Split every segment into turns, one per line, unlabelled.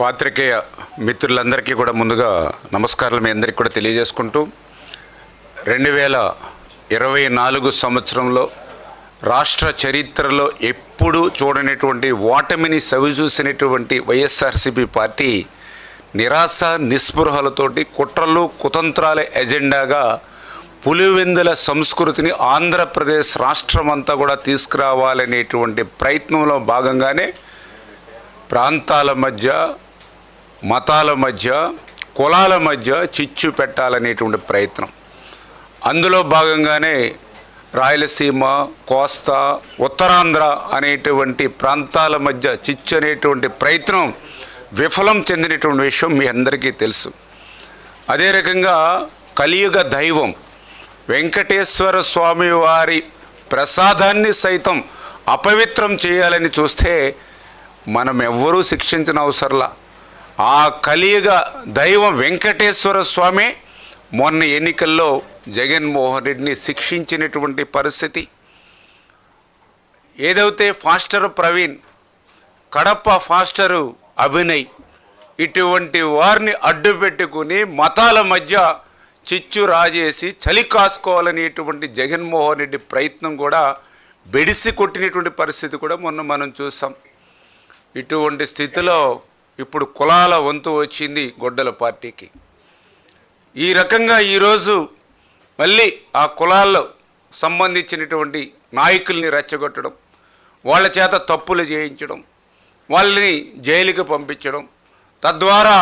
పాత్రికేయ మిత్రులందరికీ కూడా ముందుగా నమస్కారాలు మీ అందరికీ కూడా తెలియజేసుకుంటూ 2024 సంవత్సరంలో రాష్ట్ర చరిత్రలో ఎప్పుడూ చూడనటువంటి ఓటమిని సవిచూసినటువంటి వైఎస్ఆర్సీపీ పార్టీ నిరాశ నిస్పృహలతోటి కుట్రలు కుతంత్రాల ఎజెండాగా పులివెందుల సంస్కృతిని ఆంధ్రప్రదేశ్ రాష్ట్రమంతా కూడా తీసుకురావాలనేటువంటి ప్రయత్నంలో భాగంగానే ప్రాంతాల మధ్య మతాల మధ్య కులాల మధ్య చిచ్చు పెట్టాలనేటువంటి ప్రయత్నం. అందులో భాగంగానే రాయలసీమ, కోస్తా, ఉత్తరాంధ్ర అనేటువంటి ప్రాంతాల మధ్య చిచ్చు అనేటువంటి ప్రయత్నం విఫలం చెందినటువంటి విషయం మీ అందరికీ తెలుసు. అదే రకంగా కలియుగ దైవం వెంకటేశ్వర స్వామి వారి ప్రసాదాన్ని సైతం అపవిత్రం చేయాలని చూస్తే మనం ఎవ్వరూ శిక్షించిన అవసరంలా. ఆ కలియుగ దైవం వెంకటేశ్వర స్వామి మొన్న ఎన్నికల్లో జగన్మోహన్ రెడ్డిని శిక్షించినటువంటి పరిస్థితి. ఏదైతే ఫాస్టర్ ప్రవీణ్, కడప ఫాస్టరు అభినయ్ ఇటువంటి వారిని అడ్డు పెట్టుకుని మతాల మధ్య చిచ్చు రాజేసి చలి కాసుకోవాలనేటువంటి జగన్మోహన్ రెడ్డి ప్రయత్నం కూడా బెడిసి కొట్టినటువంటి పరిస్థితి కూడా మొన్న మనం చూసాం. ఇటువంటి స్థితిలో ఇప్పుడు కులాల వంతు వచ్చింది గొడ్డల పార్టీకి. ఈ రకంగా ఈరోజు మళ్ళీ ఆ కులాల్లో సంబంధించినటువంటి నాయకుల్ని రెచ్చగొట్టడం, వాళ్ళ చేత తప్పులు చేయించడం, వాళ్ళని జైలుకి పంపించడం, తద్వారా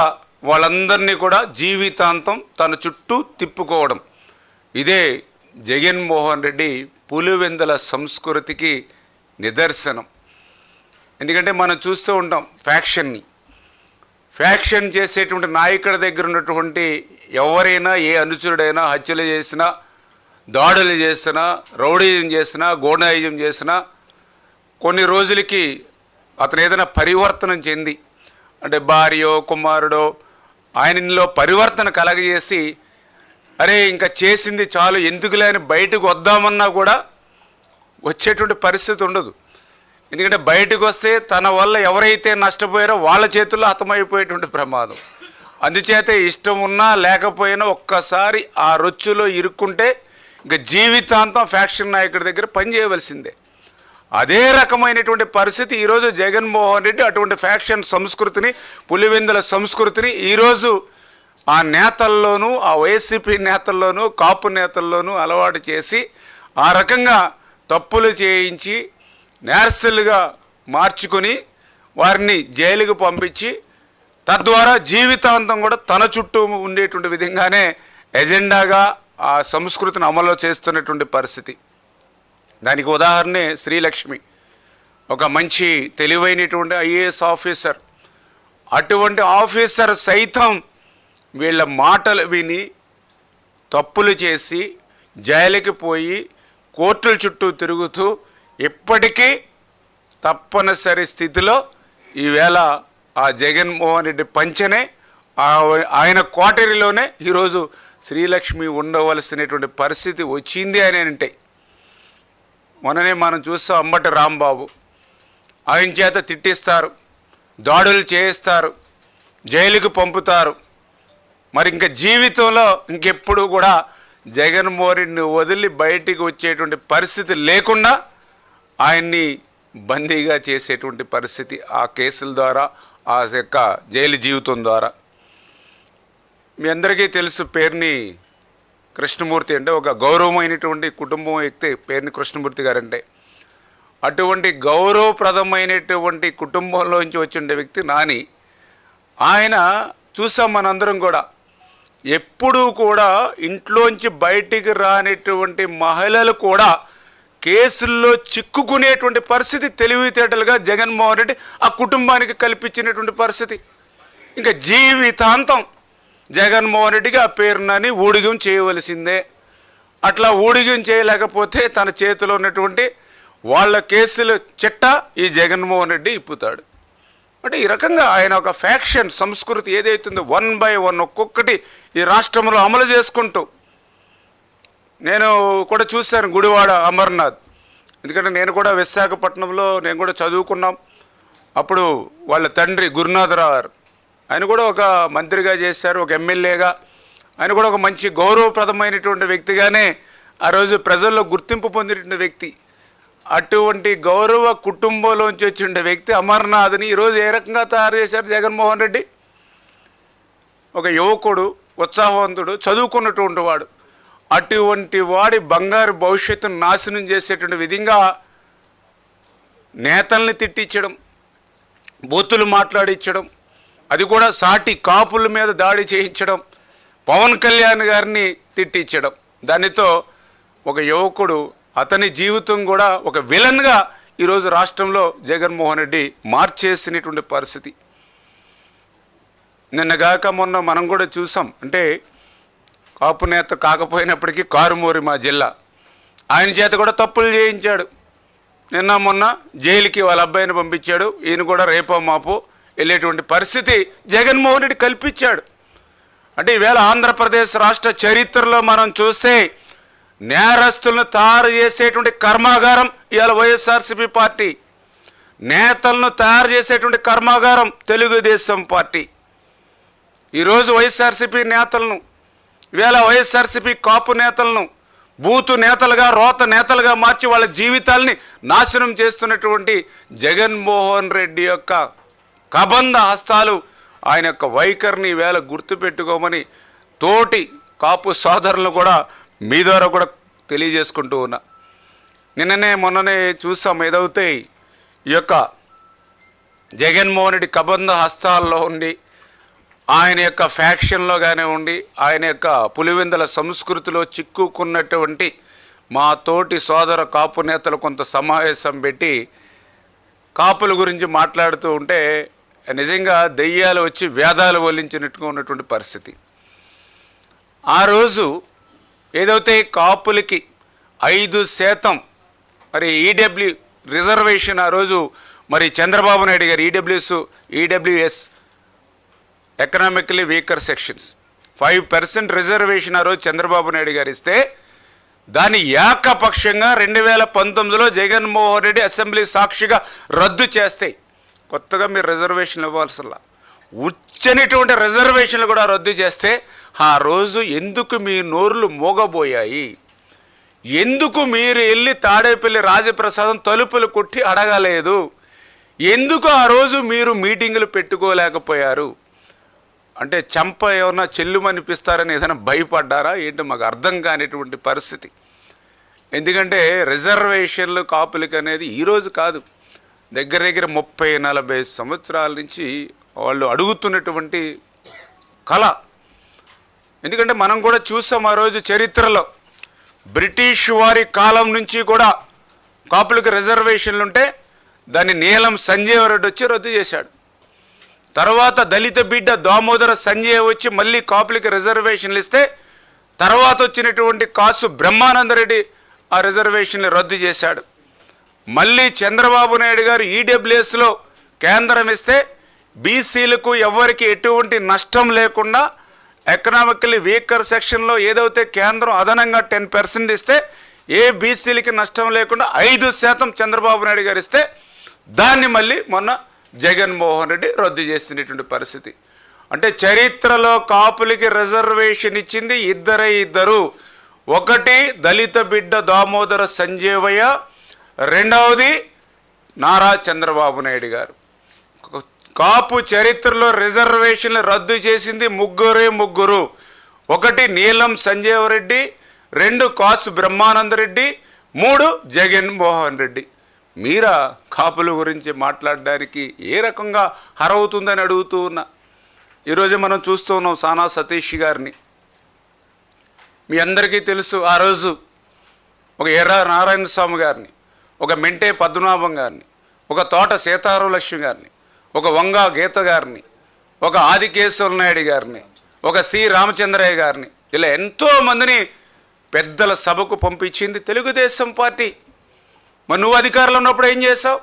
వాళ్ళందరినీ కూడా జీవితాంతం తన చుట్టూ తిప్పుకోవడం. ఇదే జగన్మోహన్ రెడ్డి పులివెందుల సంస్కృతికి నిదర్శనం. ఎందుకంటే మనం చూస్తూ ఉంటాం ఫ్యాక్షన్ చేసేటువంటి నాయకుడి దగ్గర ఉన్నటువంటి ఎవరైనా, ఏ అనుచరుడైనా హత్యలు చేసినా, దాడులు చేసినా, రౌడీజం చేసినా, గోండాయిజం చేసినా కొన్ని రోజులకి అతను ఏదైనా పరివర్తనం చెంది, అంటే భార్యో కుమారుడో ఆయనలో పరివర్తన కలగజేసి అరే ఇంకా చేసింది చాలు ఎందుకులే అని బయటకు వద్దామన్నా కూడా వచ్చేటువంటి పరిస్థితి ఉండదు. ఎందుకంటే బయటకు వస్తే తన వల్ల ఎవరైతే నష్టపోయారో వాళ్ళ చేతుల్లో హతమైపోయేటువంటి ప్రమాదం. అందుచేత ఇష్టం ఉన్నా లేకపోయినా ఒక్కసారి ఆ రొచ్చులో ఇరుక్కుంటే ఇంకా జీవితాంతం ఫ్యాక్షన్ నాయకుడి దగ్గర పనిచేయవలసిందే. అదే రకమైనటువంటి పరిస్థితి ఈరోజు జగన్మోహన్ రెడ్డి అటువంటి ఫ్యాక్షన్ సంస్కృతిని, పులివెందుల సంస్కృతిని ఈరోజు ఆ నేతల్లోనూ, ఆ వైసీపీ నేతల్లోనూ, కాపు నేతల్లోనూ అలవాటు చేసి ఆ రకంగా తప్పులు చేయించి నేరస్తులుగా మార్చుకొని వారిని జైలుకు పంపించి తద్వారా జీవితాంతం కూడా తన చుట్టూ ఉండేటువంటి విధంగానే ఎజెండాగా ఆ సంస్కృతిని అమలు చేస్తున్నటువంటి పరిస్థితి. దానికి ఉదాహరణే శ్రీలక్ష్మి, ఒక మంచి తెలివైనటువంటి ఐఏఎస్ ఆఫీసర్. అటువంటి ఆఫీసర్ సైతం వీళ్ళ మాటలు విని తప్పులు చేసి జైలుకి పోయి కోర్టుల చుట్టూ తిరుగుతూ ఇప్పటికీ తప్పనిసరి స్థితిలో ఈవేళ ఆ జగన్మోహన్ రెడ్డి పంచనే ఆయన కోటరీలోనే ఈరోజు శ్రీలక్ష్మి ఉండవలసినటువంటి పరిస్థితి వచ్చింది అని అంటే, మొన్ననే మనం చూస్తాం అంబటి రాంబాబు, ఆయన చేత తిట్టిస్తారు, దాడులు చేయిస్తారు, జైలుకు పంపుతారు. మరి ఇంకా జీవితంలో ఇంకెప్పుడు కూడా జగన్మోహన్ రెడ్డిని వదిలి బయటికి వచ్చేటువంటి పరిస్థితి లేకుండా ఆయన్ని బందీగా చేసేటువంటి పరిస్థితి ఆ కేసుల ద్వారా, ఆ యొక్క జైలు జీవితం ద్వారా. మీ అందరికీ తెలుసు పేర్ని కృష్ణమూర్తి అంటే ఒక గౌరవమైనటువంటి కుటుంబం వ్యక్తి పేర్ని కృష్ణమూర్తి గారంటే. అటువంటి గౌరవప్రదమైనటువంటి కుటుంబంలోంచి వచ్చిన వ్యక్తి నాని. ఆయన చూసాం మనందరం కూడా ఎప్పుడూ కూడా ఇంట్లోంచి బయటికి రానిటువంటి మహిళలు కూడా కేసుల్లో చిక్కుకునేటువంటి పరిస్థితి తెలివితేటలుగా జగన్మోహన్ రెడ్డి ఆ కుటుంబానికి కల్పించినటువంటి పరిస్థితి. ఇంకా జీవితాంతం జగన్మోహన్ రెడ్డికి ఆ పేరునని ఊడిగం చేయవలసిందే. అట్లా ఊడిగం చేయలేకపోతే తన చేతిలో ఉన్నటువంటి వాళ్ళ కేసుల చిట్ట ఈ జగన్మోహన్ రెడ్డి ఇప్పుతాడు. అంటే ఈ రకంగా ఆయన ఒక ఫ్యాక్షన్ సంస్కృతి ఏదైతుందో 1 by 1 ఒక్కొక్కటి ఈ రాష్ట్రంలో అమలు చేసుకుంటూ, నేను కూడా చూశాను గుడివాడ అమర్నాథ్. ఎందుకంటే నేను కూడా విశాఖపట్నంలో నేను కూడా చదువుకున్నాం. అప్పుడు వాళ్ళ తండ్రి గురునాథరావు ఆయన కూడా ఒక మంత్రిగా చేశారు, ఒక ఎమ్మెల్యేగా ఆయన కూడా ఒక మంచి గౌరవప్రదమైనటువంటి వ్యక్తిగానే ఆ రోజు ప్రజల్లో గుర్తింపు పొందినటువంటి వ్యక్తి. అటువంటి గౌరవ కుటుంబంలోంచి వచ్చిన వ్యక్తి అమర్నాథ్ని ఈరోజు ఏ రకంగా తయారు చేశారు జగన్మోహన్ రెడ్డి. ఒక యువకుడు, ఉత్సాహవంతుడు, చదువుకున్నటువంటి వాడు, అటువంటి వాడి బంగారు భవిష్యత్తును నాశనం చేసేటువంటి విధంగా నేతల్ని తిట్టించడం, బూతులు మాట్లాడించడం, అది కూడా సాటి కాపుల మీద దాడి చేయించడం, పవన్ కళ్యాణ్ గారిని తిట్టించడం, దానితో ఒక యువకుడు అతని జీవితం కూడా ఒక విలన్గా ఈరోజు రాష్ట్రంలో జగన్మోహన్ రెడ్డి మార్చేసినటువంటి పరిస్థితి. నిన్నగాక మొన్న మనం కూడా చూసాం. అంటే కాపు నేత కాకపోయినప్పటికీ కారుమూరి మా జిల్లా, ఆయన చేత కూడా తప్పులు చేయించాడు. నిన్న మొన్న జైలుకి వాళ్ళ అబ్బాయిని పంపించాడు. ఈయన కూడా రేపో మాపో వెళ్ళేటువంటి పరిస్థితి జగన్మోహన్ రెడ్డి కల్పించాడు. అంటే ఈవేళ ఆంధ్రప్రదేశ్ రాష్ట్ర చరిత్రలో మనం చూస్తే నేరస్తులను తయారు చేసేటువంటి కర్మాగారం ఇవాళ వైఎస్ఆర్సీపీ పార్టీ, నేతలను తయారు చేసేటువంటి కర్మాగారం తెలుగుదేశం పార్టీ. ఈరోజు వైఎస్ఆర్సీపీ నేతలను, ఇవాళ వైఎస్ఆర్సీపీ కాపు నేతలను బూతు నేతలుగా, రోత నేతలుగా మార్చి వాళ్ళ జీవితాల్ని నాశనం చేస్తున్నటువంటి జగన్మోహన్ రెడ్డి యొక్క కబంధ హస్తాలు, ఆయన యొక్క వైఖరిని ఈవేళ గుర్తుపెట్టుకోమని తోటి కాపు సోదరులను కూడా మీ ద్వారా కూడా తెలియజేసుకుంటూ ఉన్నా. నిన్ననే మొన్ననే చూసాం. ఏదైతే ఈ యొక్క జగన్మోహన్ రెడ్డి కబంధ హస్తాల్లో ఉండి ఆయన యొక్క ఫ్యాక్షన్లో కానీ ఉండి ఆయన యొక్క పులివెందుల సంస్కృతిలో చిక్కుకున్నటువంటి మా తోటి సోదర కాపు నేతలు కొంత సమావేశం పెట్టి కాపుల గురించి మాట్లాడుతూ ఉంటే నిజంగా దెయ్యాలు వచ్చి వేదాలు వల్లించినట్టుగా ఉన్నటువంటి పరిస్థితి. ఆ రోజు ఏదైతే కాపులకి 5% మరి ఈడబ్ల్యూ రిజర్వేషన్ ఆ రోజు మరి చంద్రబాబు నాయుడు గారు EWS economically weaker sections 5% reservation ఆ రోజు చంద్రబాబు నాయుడు గారు ఇస్తే దాన్ని ఏకపక్షంగా 2019లో జగన్మోహన్ రెడ్డి అసెంబ్లీ సాక్షిగా రద్దు చేస్తే, కొత్తగా మీరు రిజర్వేషన్లు ఇవ్వాల్సిలా ఉచ్చనిటువంటి రిజర్వేషన్లు కూడా రద్దు చేస్తే ఆ రోజు ఎందుకు మీ నోర్లు మోగబోయాయి? ఎందుకు మీరు వెళ్ళి తాడేపల్లి రాజప్రసాదం తలుపులు కొట్టి అడగలేదు? ఎందుకు ఆ రోజు మీరు మీటింగులు పెట్టుకోలేకపోయారు? అంటే చెంప ఏమన్నా చెల్లుమనిపిస్తారని ఏదైనా భయపడ్డారా ఏంటో మాకు అర్థం కానిటువంటి పరిస్థితి. ఎందుకంటే రిజర్వేషన్లు కాపులకి అనేది ఈరోజు కాదు, దగ్గర 30-40 సంవత్సరాల నుంచి వాళ్ళు అడుగుతున్నటువంటి కళ. ఎందుకంటే మనం కూడా చూసాం ఆ రోజు చరిత్రలో బ్రిటిష్ వారి కాలం నుంచి కూడా కాపులకు రిజర్వేషన్లు ఉంటే దాన్ని నీలం సంజీవ రెడ్డి వచ్చి రద్దు చేశాడు. తర్వాత దళిత బిడ్డ దామోదర సంజయ్ వచ్చి మళ్ళీ కాపులకి రిజర్వేషన్లు ఇస్తే తర్వాత వచ్చినటువంటి కాసు బ్రహ్మానందరెడ్డి ఆ రిజర్వేషన్లు రద్దు చేశాడు. మళ్ళీ చంద్రబాబు నాయుడు గారు ఈడబ్ల్యూఎస్లో కేంద్రం ఇస్తే బీసీలకు ఎవరికి ఎటువంటి నష్టం లేకుండా ఎకనామికల్లీ వీకర్ సెక్షన్లో ఏదైతే కేంద్రం అదనంగా 10% ఇస్తే ఏ బీసీలకి నష్టం లేకుండా 5% చంద్రబాబు నాయుడు గారు ఇస్తే దాన్ని మళ్ళీ మొన్న జగన్మోహన్ రెడ్డి రద్దు చేసినటువంటి పరిస్థితి. అంటే చరిత్రలో కాపులకి రిజర్వేషన్ ఇచ్చింది ఇద్దరు. ఒకటి దళిత బిడ్డ దామోదర సంజీవయ్య, రెండవది నారా చంద్రబాబు నాయుడు గారు. కాపు చరిత్రలో రిజర్వేషన్లు రద్దు చేసింది ముగ్గురు. ఒకటి నీలం సంజీవరెడ్డి, 2 కాసు బ్రహ్మానందరెడ్డి, 3 జగన్మోహన్ రెడ్డి. మీరా కాపుల గురించి మాట్లాడడానికి ఏ రకంగా హరవుతుందని అడుగుతూ ఉన్నా. ఈరోజు మనం చూస్తూ ఉన్నాం సానా సతీష్ గారిని. మీ అందరికీ తెలుసు ఆ రోజు ఒక ఎర్ర నారాయణ స్వామి గారిని, ఒక మెంటే పద్మనాభం గారిని, ఒక తోట సీతారామ లక్ష్మి గారిని, ఒక వంగా గీత గారిని, ఒక ఆదికేశవ నాయుడు గారిని, ఒక సి రామచంద్రయ్య గారిని, ఇలా ఎంతోమందిని పెద్దల సభకు పంపించింది తెలుగుదేశం పార్టీ. మరి నువ్వు అధికారంలో ఉన్నప్పుడు ఏం చేసావు?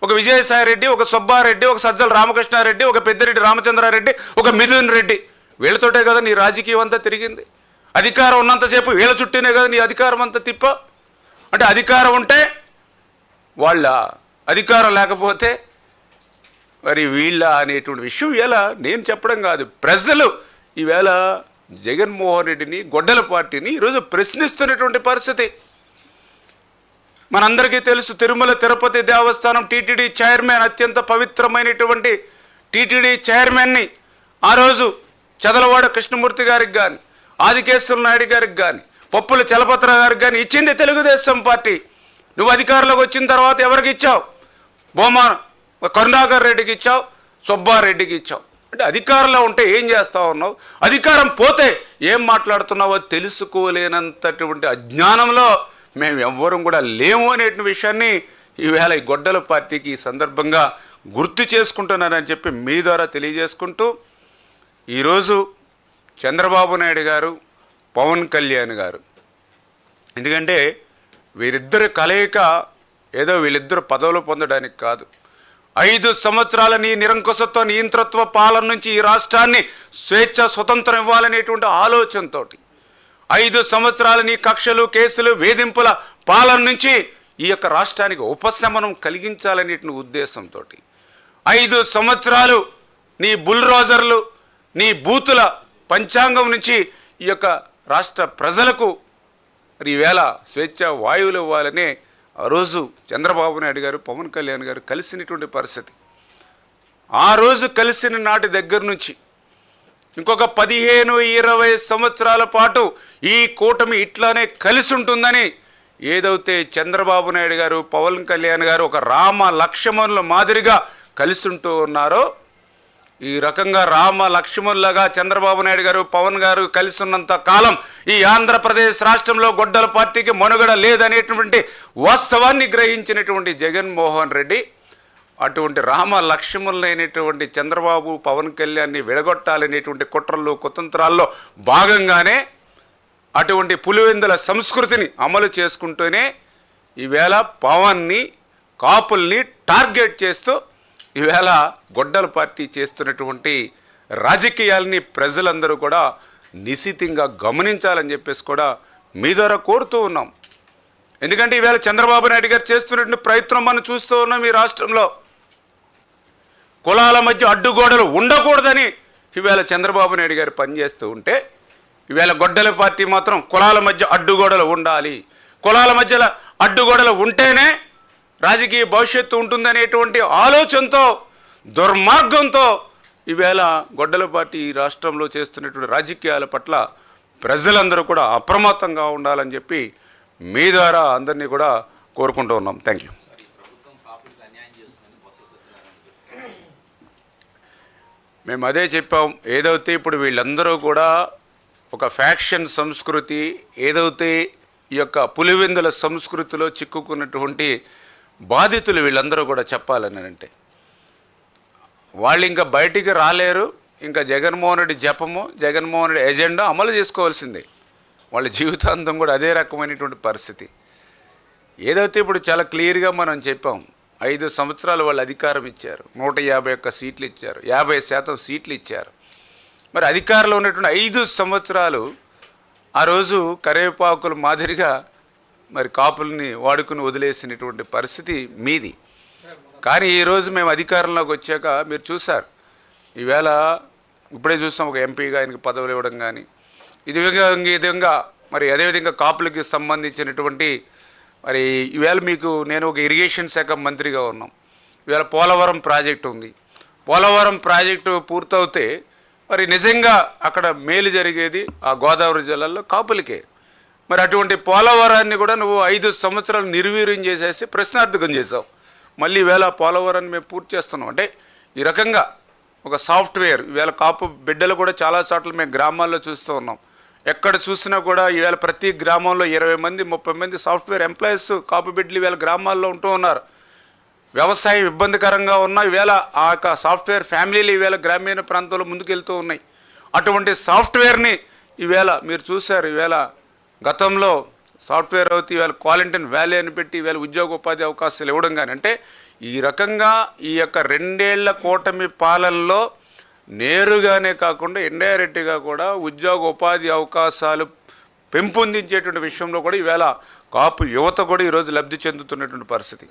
ఒక విజయసాయిరెడ్డి, ఒక సుబ్బారెడ్డి, ఒక సజ్జల రామకృష్ణారెడ్డి, ఒక పెద్దిరెడ్డి రామచంద్రారెడ్డి, ఒక మిథున్ రెడ్డి, వీళ్ళతోటే కదా నీ రాజకీయం అంతా తిరిగింది. అధికారం ఉన్నంతసేపు వీళ్ళ చుట్టూనే కదా నీ అధికారం అంతా తిప్ప. అంటే అధికారం ఉంటే వాళ్ళ, అధికారం లేకపోతే మరి వీళ్ళ అనేటువంటి విషయం ఇలా నేను చెప్పడం కాదు, ప్రజలు ఈవేళ జగన్మోహన్ రెడ్డిని, గొడ్డల పార్టీని ఈరోజు ప్రశ్నిస్తున్నటువంటి పరిస్థితి. మనందరికీ తెలుసు, తిరుమల తిరుపతి దేవస్థానం టీటీడీ చైర్మన్, అత్యంత పవిత్రమైనటువంటి టీటీడీ చైర్మన్ని ఆ రోజు చదలవాడ కృష్ణమూర్తి గారికి కానీ, ఆదికేశ్వర నాయుడు గారికి కానీ, పప్పుల చలపతిరావు గారికి కానీ ఇచ్చింది తెలుగుదేశం పార్టీ. నువ్వు అధికారంలోకి వచ్చిన తర్వాత ఎవరికి ఇచ్చావు? బొమ్మ కరుణాకర్ రెడ్డికి ఇచ్చావు, సుబ్బారెడ్డికి ఇచ్చావు. అంటే అధికారంలో ఉంటే ఏం చేస్తా ఉన్నావు, అధికారం పోతే ఏం మాట్లాడుతున్నావో తెలుసుకోలేనంతటువంటి అజ్ఞానంలో మేము ఎవ్వరం కూడా లేము అనే విషయాన్ని ఈవేళ ఈ గొడ్డల పార్టీకి ఈ సందర్భంగా గుర్తు చేసుకుంటున్నానని చెప్పి మీ ద్వారా తెలియజేసుకుంటూ, ఈరోజు చంద్రబాబు నాయుడు గారు, పవన్ కళ్యాణ్ గారు, ఎందుకంటే వీరిద్దరి కలయిక ఏదో వీళ్ళిద్దరు పదవులు పొందడానికి కాదు, 5 సంవత్సరాల నీ నిరంకుశత్వ నియంతృత్వ పాలన నుంచి ఈ రాష్ట్రాన్ని స్వేచ్ఛ స్వతంత్రం ఇవ్వాలనేటువంటి ఆలోచనతో, 5 సంవత్సరాల నీ కక్షలు, కేసులు, వేధింపుల పాలన నుంచి ఈ యొక్క రాష్ట్రానికి ఉపశమనం కలిగించాలనే ఉద్దేశంతో, 5 సంవత్సరాలు నీ బుల్రోజర్లు, నీ బూతుల పంచాంగం నుంచి ఈ యొక్క రాష్ట్ర ప్రజలకు మరి ఈవేళ స్వేచ్ఛ వాయువులు ఇవ్వాలనే ఆ రోజు చంద్రబాబు నాయుడు గారు, పవన్ కళ్యాణ్ గారు కలిసినటువంటి పరిస్థితి. ఆ రోజు కలిసిన నాటి దగ్గర నుంచి ఇంకొక 15-20 సంవత్సరాల పాటు ఈ కూటమి ఇట్లానే కలిసి ఉంటుందని ఏదైతే చంద్రబాబు నాయుడు గారు, పవన్ కళ్యాణ్ గారు ఒక రామ లక్ష్మణుల మాదిరిగా కలిసి ఉంటూ ఉన్నారో, ఈ రకంగా రామ లక్ష్మణులుగా చంద్రబాబు నాయుడు గారు, పవన్ గారు కలిసి ఉన్నంత కాలం ఈ ఆంధ్రప్రదేశ్ రాష్ట్రంలో గొడ్డల పార్టీకి మనుగడ లేదనేటువంటి వాస్తవాన్ని గ్రహించినటువంటి జగన్మోహన్ రెడ్డి అటువంటి రామ లక్ష్మణులైనటువంటి చంద్రబాబు, పవన్ కళ్యాణ్ని విడగొట్టాలనేటువంటి కుట్రల్లో, కుతంత్రాల్లో భాగంగానే అటువంటి పులివెందుల సంస్కృతిని అమలు చేసుకుంటూనే ఈవేళ పవన్ని, కాపుల్ని టార్గెట్ చేస్తూ ఈవేళ గొడ్డల పార్టీ చేస్తున్నటువంటి రాజకీయాలని ప్రజలందరూ కూడా నిశితంగా గమనించాలని చెప్పేసి కూడా మీ ద్వారా కోరుతూ ఉన్నాం. ఎందుకంటే ఈవేళ చంద్రబాబు నాయుడు గారు చేస్తున్నటువంటి ప్రయత్నం మనం చూస్తూ ఉన్నాం. ఈ రాష్ట్రంలో కులాల మధ్య అడ్డుగోడలు ఉండకూడదని ఈవేళ చంద్రబాబు నాయుడు గారు పనిచేస్తూ ఉంటే, ఈవేళ గొడ్డల పార్టీ మాత్రం కులాల మధ్య అడ్డుగోడలు ఉండాలి, కులాల మధ్యలో అడ్డుగోడలు ఉంటేనే రాజకీయ భవిష్యత్తు ఉంటుందనేటువంటి ఆలోచనతో, దుర్మార్గంతో ఈవేళ గొడ్డల పార్టీ ఈ రాష్ట్రంలో చేస్తున్నటువంటి రాజకీయాల పట్ల ప్రజలందరూ కూడా అప్రమత్తంగా ఉండాలని చెప్పి మీ ద్వారా అందరినీ కూడా కోరుకుంటూ ఉన్నాం. Thank you. మేము అదే చెప్పాం. ఏదైతే ఇప్పుడు వీళ్ళందరూ కూడా ఒక ఫ్యాక్షన్ సంస్కృతి, ఏదైతే ఈ యొక్క పులివెందుల సంస్కృతిలో చిక్కుకున్నటువంటి బాధితులు వీళ్ళందరూ కూడా చెప్పాలని అంటే, వాళ్ళు ఇంకా బయటికి రాలేరు. ఇంకా జగన్మోహన్ రెడ్డి జపము, జగన్మోహన్ రెడ్డి ఎజెండా అమలు చేసుకోవాల్సిందే. వాళ్ళ జీవితాంతం కూడా అదే రకమైనటువంటి పరిస్థితి. ఏదైతే ఇప్పుడు చాలా క్లియర్గా మనం చెప్పాం, 5 సంవత్సరాలు వాళ్ళు అధికారం ఇచ్చారు, 151 సీట్లు ఇచ్చారు, 50% సీట్లు ఇచ్చారు. మరి అధికారంలో ఉన్నటువంటి 5 సంవత్సరాలు ఆ రోజు కరివేపాకుల మాదిరిగా మరి కాపుల్ని వాడుకుని వదిలేసినటువంటి పరిస్థితి మీది. కానీ ఈరోజు మేము అధికారంలోకి వచ్చాక మీరు చూశారు, ఈవేళ ఇప్పుడే చూసాం ఒక ఎంపీగా ఆయనకి పదవులు ఇవ్వడం కానీ, ఈ విధంగా మరి అదేవిధంగా కాపులకి సంబంధించినటువంటి మరి ఈవేళ మీకు నేను ఒక ఇరిగేషన్ శాఖ మంత్రిగా ఉన్నాం. ఈవేళ పోలవరం ప్రాజెక్టు ఉంది. పోలవరం ప్రాజెక్టు పూర్తవుతే మరి నిజంగా అక్కడ మేలు జరిగేది ఆ గోదావరి జిల్లాలో కాపులకే. మరి అటువంటి పోలవరాన్ని కూడా నువ్వు 5 సంవత్సరాలు నిర్వీర్యం చేసేసి ప్రశ్నార్థకం చేసావు. మళ్ళీ ఈవేళ పోలవరాన్ని మేము పూర్తి చేస్తున్నాం. అంటే ఈ రకంగా ఒక సాఫ్ట్వేర్ ఈవేళ కాపు బిడ్డలు కూడా చాలా చోట్ల మేము గ్రామాల్లో చూస్తూ ఉన్నాం. ఎక్కడ చూసినా కూడా ఈవేళ ప్రతి గ్రామంలో 20 మంది 30 మంది సాఫ్ట్వేర్ ఎంప్లాయీస్ కాపు బిడ్డలు ఈవేళ గ్రామాల్లో ఉంటూ ఉన్నారు. వ్యవసాయం ఇబ్బందికరంగా ఉన్న ఈవేళ ఆ యొక్క సాఫ్ట్వేర్ ఫ్యామిలీలు ఈవేళ గ్రామీణ ప్రాంతాల్లో ముందుకెళ్తూ ఉన్నాయి. అటువంటి సాఫ్ట్వేర్ని ఈవేళ మీరు చూశారు. ఈవేళ గతంలో సాఫ్ట్వేర్ అవుతే ఈవేళ క్వారంటైన్ వ్యాలీ అని పెట్టి ఈవేళ ఉద్యోగ ఉపాధి అవకాశాలు ఇవ్వడం కానీ, అంటే ఈ రకంగా ఈ యొక్క 2 ఏళ్ల కూటమి పాలనలో నేరుగానే కాకుండా ఇండైరెక్ట్గా కూడా ఉద్యోగ ఉపాధి అవకాశాలు పెంపొందించేటువంటి విషయంలో కూడా ఈవేళ కాపు యువత కూడా ఈరోజు లబ్ధి చెందుతున్నటువంటి పరిస్థితి.